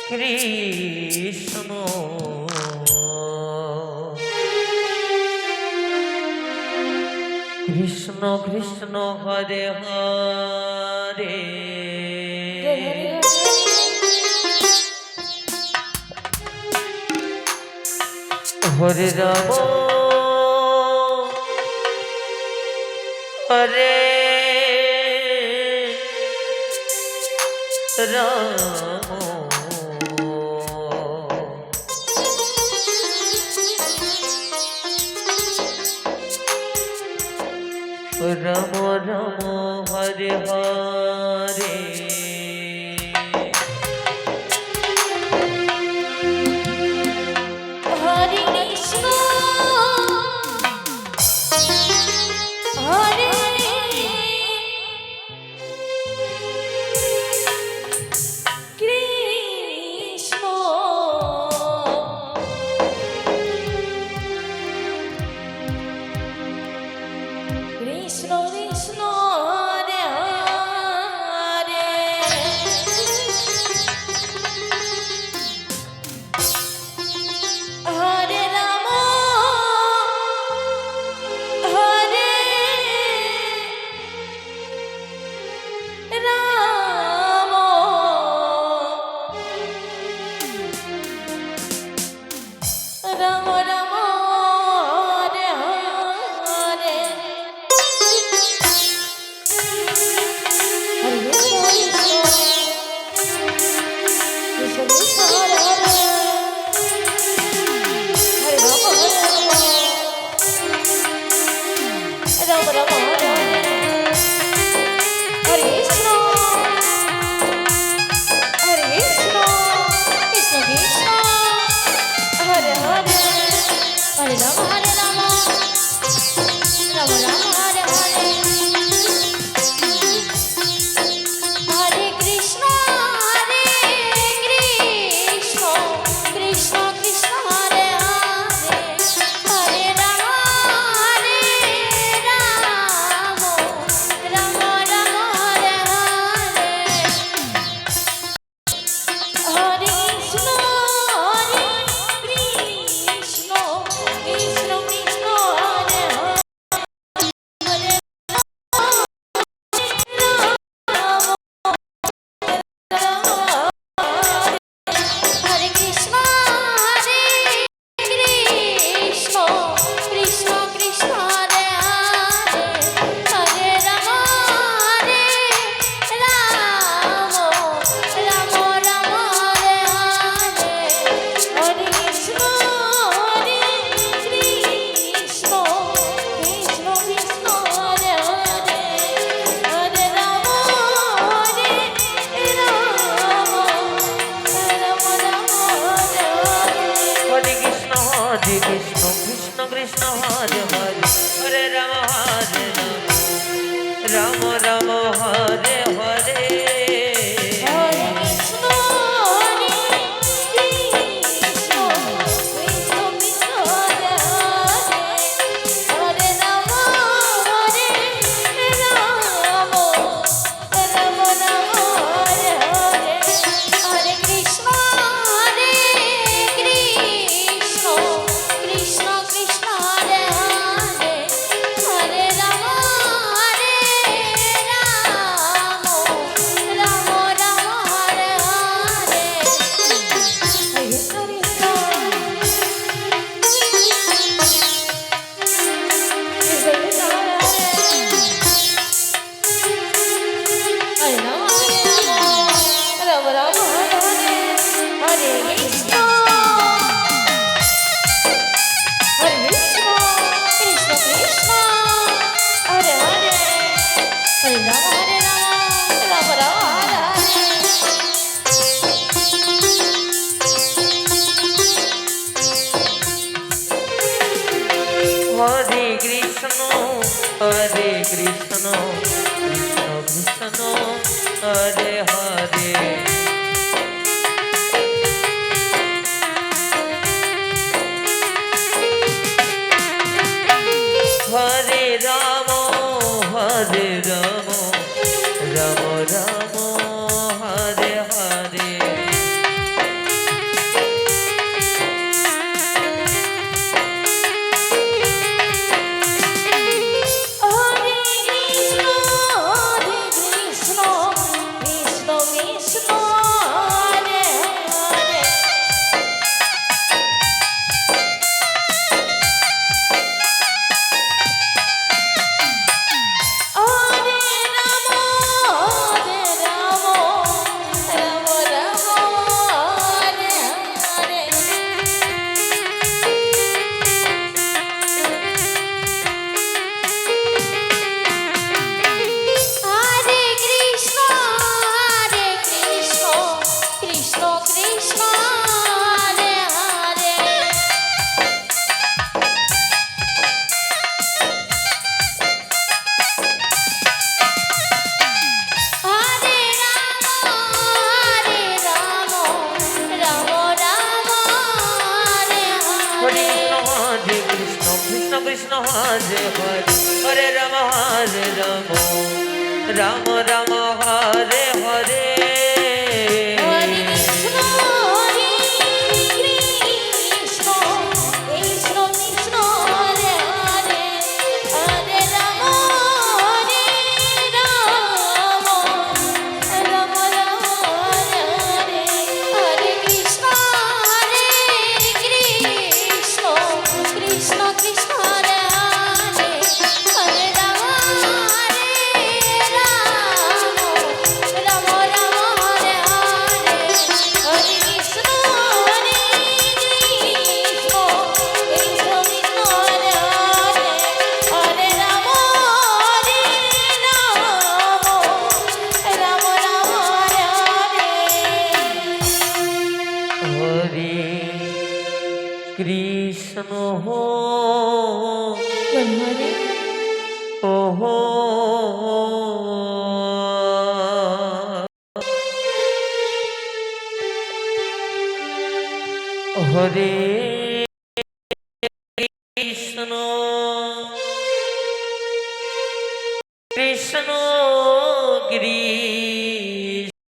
কৃষ্ণ কৃষ্ণ কৃষ্ণ হরে হরে হরে রাম হরে রাম রাম রাম হরে হরে হরে কৃষ্ণ হরে কৃষ্ণ কৃষ্ণ কৃষ্ণ হরে হরে হরে রাম হরে রাম রাম রাম হরে হরে রাম রাম হরে হরে হরে কৃষ্ণ হরে কৃষ্ণ কৃষ্ণ কৃষ্ণ হরে হরে হরে রাম হরে রাম রাম রাম হরে হরে হরে কৃষ্ণ হরে কৃষ্ণ কৃষ্ণ কৃষ্ণ হরে হরে হরে রাম হরে রাম রাম রাম হরে হরে হরে কৃষ্ণ হরে রাম রাম রাম হরে হরে হরে কৃষ্ণ হরে কৃষ্ণ কৃষ্ণ কৃষ্ণ হরে হরে হরে রাম রাম রাম হরে হরে হরে কৃষ্ণ হরে কৃষ্ণ কৃষ্ণ কৃষ্ণ হরে হরে হরে রাম রাম রাম হরে হরে কৃষ্ণ হরে হরে হরে রাম রাম রাম হরে হরে হরে কৃষ্ণ কৃষ্ণ কৃষ্ণ হরে হরে হরে রাম রাম রাম হরে হরে হরে কৃষ্ণ হরে কৃষ্ণ কৃষ্ণ কৃষ্ণ হরে হরে হরে রাম রাম রাম হরে হরে হরে কৃষ্ণ হরে কৃষ্ণ কৃষ্ণ কৃষ্ণ হরে হরে হরে রাম রাম রাম হরে হরে হরে কৃষ্ণ হরে কৃষ্ণ কৃষ্ণ কৃষ্ণ হরে হরে হরে রাম রাম রাম হরে হরে হরে কৃষ্ণ হরে ওহো হরে কৃষ্ণ কৃষ্ণ